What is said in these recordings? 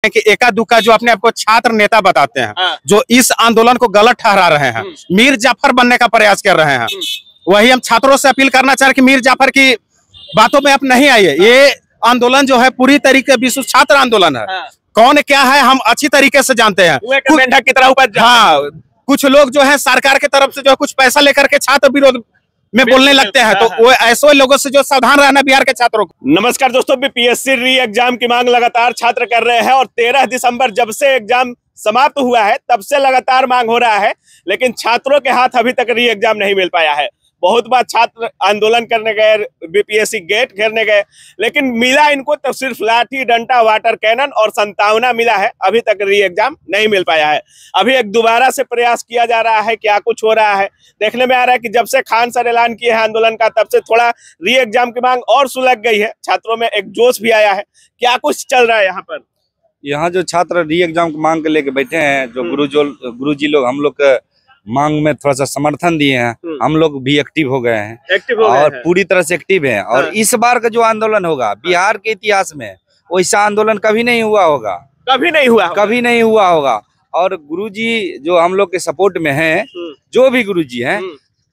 कि एका दुक्का जो अपने आपको छात्र नेता बताते हैं, जो इस आंदोलन को गलत ठहरा रहे हैं, मीर जाफर बनने का प्रयास कर रहे हैं, वही हम छात्रों से अपील करना चाह रहे हैं कि मीर जाफर की बातों में आप नहीं आइए। ये आंदोलन जो है पूरी तरीके विश्व छात्र आंदोलन है। कौन क्या है हम अच्छी तरीके से जानते हैं। हाँ, कुछ लोग जो है सरकार की तरफ से जो कुछ पैसा लेकर के छात्र विरोध में बोलने लगते हैं, तो वो ऐसे लोगों से जो सावधान रहना बिहार के छात्रों को। नमस्कार दोस्तों, बीपीएससी री एग्जाम की मांग लगातार छात्र कर रहे हैं और 13 दिसंबर जब से एग्जाम समाप्त हुआ है तब से लगातार मांग हो रहा है, लेकिन छात्रों के हाथ अभी तक री एग्जाम नहीं मिल पाया है। बहुत बार छात्र आंदोलन करने गए, बीपीएससी गेट घेरने गए, लेकिन मिला इनको तो सिर्फ लाठी डंडा वाटर कैनन और संतावना मिला है। अभी तक री एग्जाम नहीं मिल पाया है। अभी एक दोबारा से प्रयास किया जा रहा है, क्या कुछ हो रहा है देखने में आ रहा है कि जब से खान सर ऐलान किए हैं आंदोलन का, तब से थोड़ा री एग्जाम की मांग और सुलग गई है। छात्रों में एक जोश भी आया है। क्या कुछ चल रहा है यहाँ पर? यहाँ जो छात्र री एग्जाम की मांग के लेके बैठे हैं, जो गुरुजी लोग हम लोग के मांग में थोड़ा सा समर्थन दिए हैं, हम लोग भी एक्टिव हो गए हैं और पूरी तरह से एक्टिव हैं। और इस बार का जो आंदोलन होगा बिहार के इतिहास में वैसा आंदोलन कभी नहीं हुआ होगा, कभी नहीं हुआ होगा। और गुरुजी जो हम लोग के सपोर्ट में हैं, जो भी गुरुजी हैं,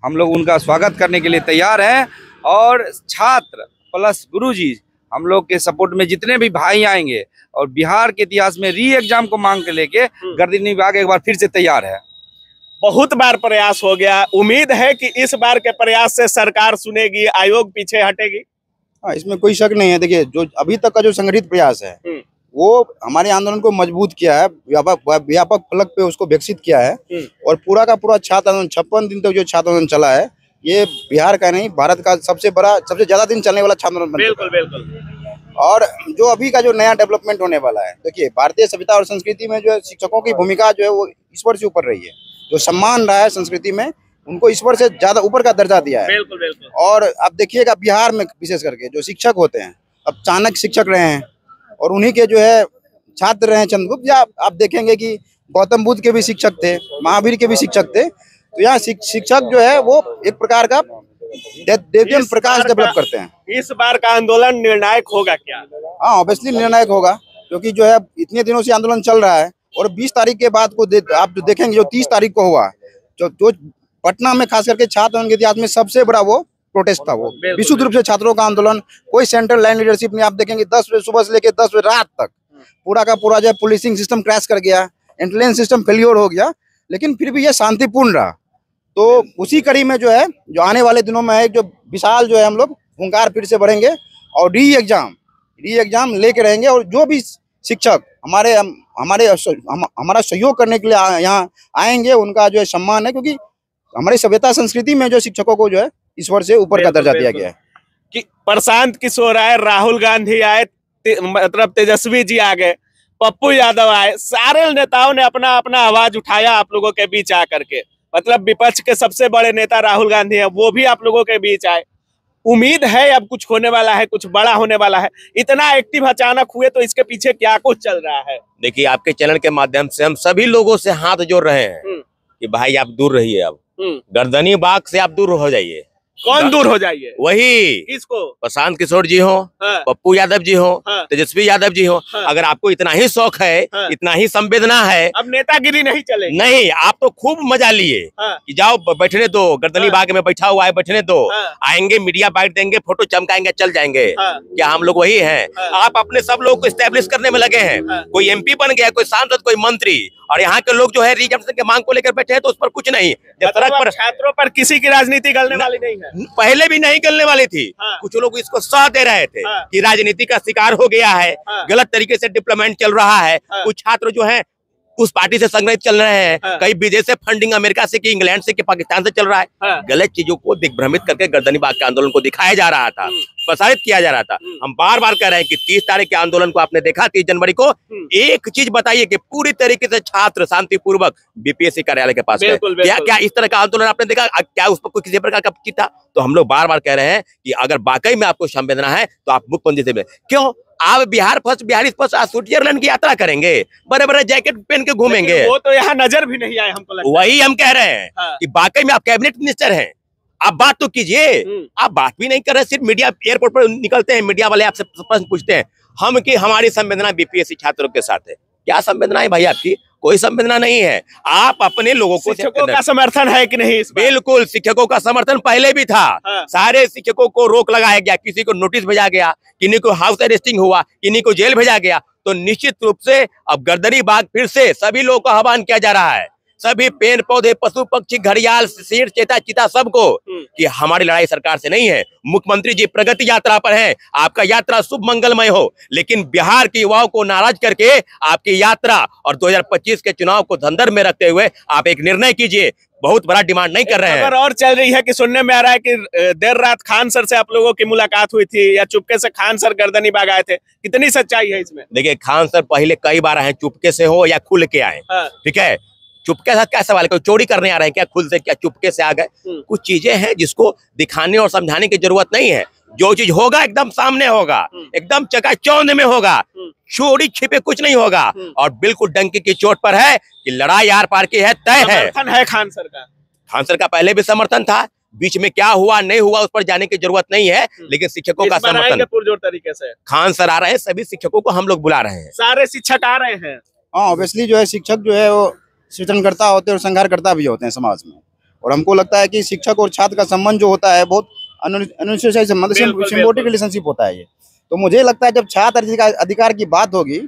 हम लोग उनका स्वागत करने के लिए तैयार हैं। और छात्र प्लस गुरुजी हम लोग के सपोर्ट में जितने भी भाई आएंगे और बिहार के इतिहास में री एग्जाम को मांग के लेके गर्दनी विभाग एक बार फिर से तैयार है। बहुत बार प्रयास हो गया, उम्मीद है कि इस बार के प्रयास से सरकार सुनेगी, आयोग पीछे हटेगी। हाँ, इसमें कोई शक नहीं है। देखिए, जो अभी तक का जो संगठित प्रयास है वो हमारे आंदोलन को मजबूत किया है, व्यापक फलक पे उसको विकसित किया है। और पूरा का पूरा छात्र आंदोलन 56 दिन तक जो छात्र आंदोलन चला है, ये बिहार का नहीं भारत का सबसे बड़ा, सबसे ज्यादा दिन चलने वाला छात्र आंदोलन। बिल्कुल। और जो अभी का जो नया डेवलपमेंट होने वाला है, देखिए भारतीय सभ्यता और संस्कृति में जो है शिक्षकों की भूमिका जो है वो ईश्वर से ऊपर रही है। जो सम्मान रहा है संस्कृति में, उनको ईश्वर से ज्यादा ऊपर का दर्जा दिया है। बिल्कुल। और अब देखिएगा बिहार में विशेष करके जो शिक्षक होते हैं, अब चाणक्य शिक्षक रहे हैं और उन्हीं के जो है छात्र रहे हैं चंद्रगुप्त, या आप देखेंगे कि गौतम बुद्ध के भी शिक्षक थे, महावीर के भी शिक्षक थे। तो यहाँ शिक्षक जो है वो एक प्रकार का देवजन प्रकाश डेवलप करते हैं। इस बार का आंदोलन निर्णायक होगा क्या? हाँ, ऑब्वियसली निर्णायक होगा, क्योंकि जो है इतने दिनों से आंदोलन चल रहा है। और 20 तारीख के बाद को आप जो देखेंगे, जो 30 तारीख को हुआ, जो पटना में खास करके छात्र आंदोलन के इतिहास में सबसे बड़ा वो प्रोटेस्ट था। वो विशुद्ध रूप से छात्रों का आंदोलन, कोई सेंट्रल लाइन लीडरशिप नहीं। आप देखेंगे 10 बजे सुबह से लेकर 10 बजे रात तक पूरा का पूरा जो है पुलिसिंग सिस्टम क्रैश कर गया, इंटेलिजेंस सिस्टम फेलियर हो गया, लेकिन फिर भी ये शांतिपूर्ण रहा। तो उसी कड़ी में जो है जो आने वाले दिनों में है, जो विशाल जो है हम लोग हुंकार फिर से बढ़ेंगे और री एग्जाम लेके रहेंगे। और जो भी शिक्षक हमारा सहयोग करने के लिए यहाँ आएंगे, उनका जो है सम्मान है, क्योंकि हमारी सभ्यता संस्कृति में जो शिक्षकों को जो है ईश्वर से ऊपर का दर्जा दिया गया है। कि प्रशांत किशोर आए, राहुल गांधी आए, मतलब तेजस्वी जी आ गए, पप्पू यादव आए, सारे नेताओं ने अपना अपना आवाज उठाया आप लोगों के बीच आकर के। मतलब विपक्ष के सबसे बड़े नेता राहुल गांधी है, वो भी आप लोगों के बीच आए। उम्मीद है अब कुछ होने वाला है, कुछ बड़ा होने वाला है। इतना एक्टिव अचानक हुए, तो इसके पीछे क्या कुछ चल रहा है? देखिए, आपके चैनल के माध्यम से हम सभी लोगों से हाथ जोड़ रहे हैं कि भाई आप दूर रहिए, अब गर्दनी बाग से आप दूर हो जाइए। कौन दूर हो जाइए? वही किसको? प्रशांत किशोर जी हो, पप्पू यादव जी हो, तेजस्वी यादव जी हो। अगर आपको इतना ही शौक है, इतना ही संवेदना है, अब नेतागिरी नहीं चलेगी। नहीं, आप तो खूब मजा लिए कि जाओ बैठने दो, गर्दनी बाग में बैठा हुआ है, बैठने दो, आएंगे मीडिया बाइट देंगे, फोटो चमकाएंगे, चल जाएंगे। क्या हम लोग वही हैं? आप अपने सब लोग को स्टैब्लिश करने में लगे हैं। कोई MP बन गया, कोई सांसद, कोई मंत्री, और यहाँ के लोग जो है रिजर्वेशन के मांग को लेकर बैठे हैं, तो उस पर कुछ नहीं। जब सड़क पर छात्रों पर किसी की राजनीति गलने वाली नहीं है। पहले भी नहीं गलने वाली थी। कुछ लोग इसको साथ दे रहे थे कि राजनीति का शिकार हो गया है, गलत तरीके से डेवलपमेंट चल रहा है। कुछ छात्र जो है उस पार्टी से संग्रहित चल रहे हैं, कई विदेश से फंडिंग अमेरिका से, कि इंग्लैंड से, कि पाकिस्तान से चल रहा है। गलत चीजों को दिग्भ्रमित करके गर्दनी बाग के आंदोलन को दिखाया जा रहा था, प्रसारित किया जा रहा था। हम बार बार कह रहे हैं कि 30 तारीख के आंदोलन को आपने देखा, 30 जनवरी को। एक चीज बताइए कि पूरी तरीके से छात्र शांतिपूर्वक बीपीएससी कार्यालय के पास गए। क्या इस तरह का आंदोलन आपने देखा? क्या उस पर कोई किसी प्रकार का चिंता था? तो हम लोग बार बार कह रहे हैं कि अगर वाकई में आपको संवेदना है तो आप मुख्यमंत्री से मिले। क्यों? आप बिहार फर्स्ट स्विट्जरलैंड की यात्रा करेंगे, बड़े बड़े जैकेट पहन के घूमेंगे। वो तो यहाँ नजर भी नहीं आए हमको लगता है। वही हम कह रहे हैं कि वाकई में आप कैबिनेट मिनिस्टर हैं, आप बात तो कीजिए। आप बात भी नहीं कर रहे, सिर्फ मीडिया एयरपोर्ट पर निकलते हैं, मीडिया वाले आपसे प्रश्न पूछते हैं। हम की हमारी संवेदना बीपीएससी छात्रों के साथ है। क्या संवेदना है भाई आपकी? कोई संवेदना नहीं है। आप अपने लोगों को शिक्षकों का समर्थन है कि नहीं? बिल्कुल, शिक्षकों का समर्थन पहले भी था। सारे शिक्षकों को रोक लगाया गया, किसी को नोटिस भेजा गया, किन्हीं को हाउस अरेस्टिंग हुआ, किन्हीं को जेल भेजा गया। तो निश्चित रूप से अब गर्दनी बाग फिर से सभी लोगों का आह्वान किया जा रहा है, सभी पेड़ पौधे, पशु पक्षी, घड़ियाल, शेर, चेता, चीता, सबको, कि हमारी लड़ाई सरकार से नहीं है। मुख्यमंत्री जी प्रगति यात्रा पर हैं, आपका यात्रा शुभ मंगलमय हो, लेकिन बिहार के युवाओं को नाराज करके आपकी यात्रा और 2025 के चुनाव को धंधर में रखते हुए आप एक निर्णय कीजिए। बहुत बड़ा डिमांड नहीं कर रहे हैं। खबर और चल रही है कि सुनने में आ रहा है कि देर रात खान सर से आप लोगों की मुलाकात हुई थी, या चुपके से खान सर गर्दनी बाग आए थे। कितनी सच्चाई है इसमें? देखिए, खान सर पहले कई बार आए, चुपके से हो या खुल के आए, ठीक है। चुपके के साथ क्या सवाल है? कोई चोरी करने आ रहे हैं क्या? खुल से क्या चुपके से आ गए? कुछ चीजें हैं जिसको दिखाने और समझाने की जरूरत नहीं है। जो चीज होगा एकदम सामने होगा, एकदम चकाचौंध में होगा, चोरी छिपे कुछ नहीं होगा। और बिल्कुल डंकी की चोट पर है कि लड़ाई आर पार की है, तय है। समर्थन है खान सर का? खान सर का पहले भी समर्थन था, बीच में क्या हुआ नहीं हुआ उस पर जाने की जरूरत नहीं है, लेकिन शिक्षकों का समर्थन पुरजोर तरीके से खान सर आ रहे हैं, सभी शिक्षकों को हम लोग बुला रहे हैं। सारे शिक्षक आ रहे हैं। हाँ, ऑब्वियसली जो है शिक्षक जो है वो सृजनकर्ता होते हैं और संहारकर्ता भी होते हैं समाज में। और हमको लगता है कि शिक्षक और छात्र का संबंध जो होता है बहुत सिम्बोटिक रिलेशनशिप होता है ये। तो मुझे लगता है जब छात्र अधिकार की बात होगी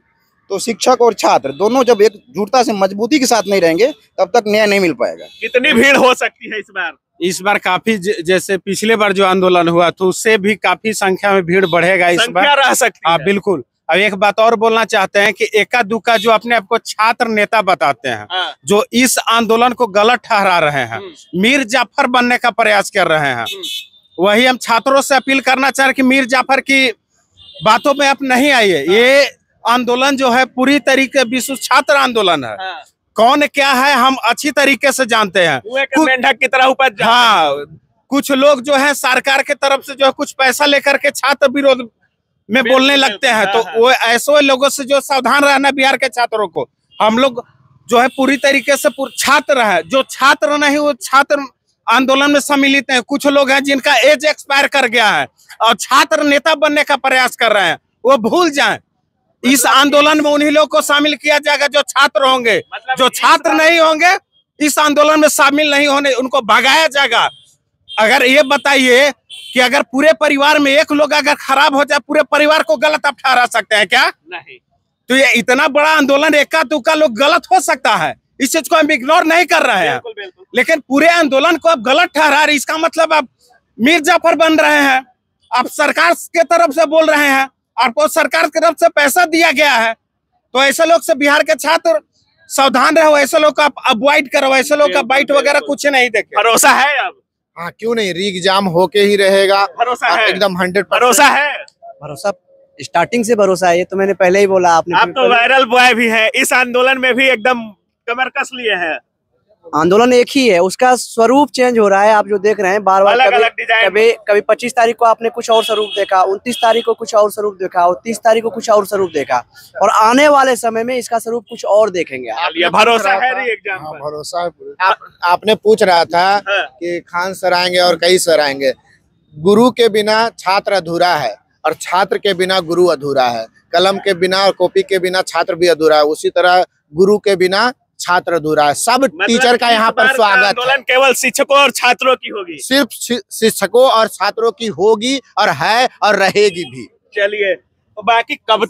तो शिक्षक और छात्र दोनों जब एकजुटता से मजबूती के साथ नहीं रहेंगे तब तक न्याय नहीं मिल पाएगा। कितनी भीड़ हो सकती है इस बार? इस बार काफी जैसे पिछले बार जो आंदोलन हुआ तो उससे भी काफी संख्या में भीड़ बढ़ेगा इस बार। रह सकती है। बिल्कुल। अब एक बात और बोलना चाहते हैं कि एका दुक्का जो अपने आप को छात्र नेता बताते हैं, जो इस आंदोलन को गलत ठहरा रहे हैं, मीर जाफर बनने का प्रयास कर रहे हैं, वही हम छात्रों से अपील करना चाह रहे हैं कि मीर जाफर की बातों में आप नहीं आइए। ये आंदोलन जो है पूरी तरीके विश्व छात्र आंदोलन है। कौन क्या है हम अच्छी तरीके से जानते हैं। मेंढक की तरह ऊपर। हाँ, कुछ लोग जो है सरकार के तरफ से जो है कुछ पैसा लेकर के छात्र विरोध में बोलने लगते हैं, तो वो ऐसे लोगों से जो सावधान रहना बिहार के छात्रों को। हम लोग जो है पूरी तरीके से छात्र है, जो छात्र नहीं वो छात्र आंदोलन में सम्मिलित हैं। कुछ लोग हैं जिनका एज एक्सपायर कर गया है और छात्र नेता बनने का प्रयास कर रहे हैं, वो भूल जाएं। इस आंदोलन में उन्हीं लोग को शामिल किया जाएगा जो छात्र होंगे। जो छात्र नहीं होंगे इस आंदोलन में शामिल नहीं होने, उनको भगाया जाएगा। अगर ये बताइए कि अगर पूरे परिवार में एक लोग अगर खराब हो जाए, पूरे परिवार को गलत आप ठहरा सकते हैं क्या? नहीं। तो ये इतना बड़ा आंदोलन एका दुक्का लोग गलत हो सकता है, इस चीज को हम इग्नोर नहीं कर रहे हैं। लेकिन पूरे आंदोलन को आप गलत ठहरा रहे, इसका मतलब आप मीर जाफर बन रहे हैं। आप सरकार के तरफ से बोल रहे हैं, आपको सरकार की तरफ से पैसा दिया गया है, तो ऐसे लोग से बिहार के छात्र सावधान रहो। ऐसे लोग का अवॉइड करो, ऐसे लोग का बाइट वगैरह कुछ नहीं देखे। भरोसा है अब? हाँ, क्यों नहीं, री एग्जाम होके ही रहेगा। भरोसा है एकदम 100%। भरोसा है। भरोसा स्टार्टिंग से भरोसा है, ये तो मैंने पहले ही बोला। आपने आप तो वायरल बॉय भी है, इस आंदोलन में भी एकदम कमर कस लिए हैं। आंदोलन एक ही है, उसका स्वरूप चेंज हो रहा है। आप जो देख रहे हैं बार बार, कभी 25 तारीख को आपने कुछ और स्वरूप देखा, 29 तारीख को कुछ और स्वरूप देखा, और 30 तारीख को कुछ और स्वरूप देखा, और आने वाले समय में इसका स्वरूप कुछ और देखेंगे। ये भरोसा है एग्जाम पर? भरोसा है। आपने पूछ रहा था कि खान सर आएंगे और कई सर आएंगे। गुरु के बिना छात्र अधूरा है और छात्र के बिना गुरु अधूरा है। कलम के बिना और कॉपी के बिना छात्र भी अधूरा है, उसी तरह गुरु के बिना छात्र अधूरा है। सब टीचर का यहाँ पर स्वागत है। आंदोलन केवल शिक्षकों और छात्रों की होगी? सिर्फ शिक्षकों और छात्रों की होगी, और है और रहेगी भी। चलिए, तो बाकी कब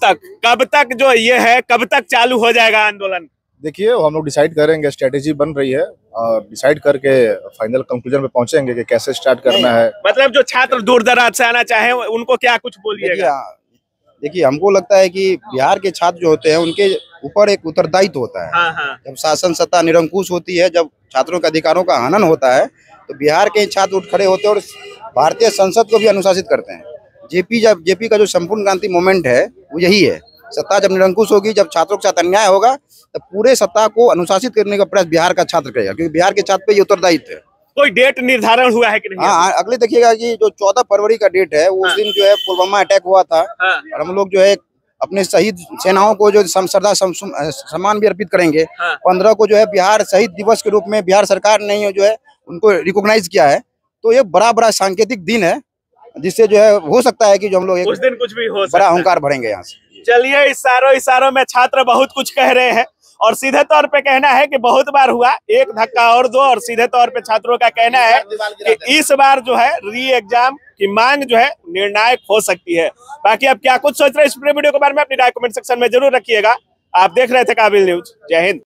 तक जो ये है, कब तक चालू हो जाएगा आंदोलन? देखिए, हम लोग डिसाइड करेंगे, स्ट्रेटेजी बन रही है और डिसाइड करके फाइनल कंक्लूजन पे पहुंचेंगे कि कैसे स्टार्ट करना है। मतलब जो छात्र दूर दराज से आना चाहे उनको क्या कुछ बोलिएगा? देखिए, हमको लगता है कि बिहार के छात्र जो होते हैं उनके ऊपर एक उत्तरदायित्व होता है। जब शासन सत्ता निरंकुश होती है, जब छात्रों के अधिकारों का हनन होता है, तो बिहार के छात्र उठ खड़े होते हैं और भारतीय संसद को भी अनुशासित करते हैं। जेपी का जो संपूर्ण क्रांति मूवमेंट है वो यही है। सत्ता जब निरंकुश होगी, जब छात्रों के साथ अन्याय होगा, तब पूरे सत्ता को अनुशासित करने का प्रयास बिहार का छात्र करेगा, क्योंकि बिहार के छात्र पे ये उत्तरदायित्व है। कोई डेट निर्धारण हुआ है कि नहीं? हाँ, अगले देखिएगा कि जो 14 फरवरी का डेट है, उस दिन जो है पुलवामा अटैक हुआ था, और हम लोग जो है अपने शहीद सेनाओं को जो श्रद्धा सम्मान भी अर्पित करेंगे। 15 को जो है बिहार शहीद दिवस के रूप में बिहार सरकार ने जो है उनको रिकॉग्नाइज किया है। तो ये बड़ा सांकेतिक दिन है, जिससे जो है हो सकता है कि जो हम लोग उस दिन कुछ भी हो बड़ा अहंकार भरेंगे यहाँ से। चलिए, इशारों में छात्र बहुत कुछ कह रहे हैं और सीधे तौर पे कहना है कि बहुत बार हुआ, एक धक्का और दो। और सीधे तौर पे छात्रों का कहना है कि इस बार जो है री एग्जाम की मांग जो है निर्णायक हो सकती है। बाकी आप क्या कुछ सोच रहे हैं इस पूरे वीडियो के बारे में, अपनी राय कमेंट सेक्शन में जरूर रखिएगा। आप देख रहे थे काबिल न्यूज। जय हिंद।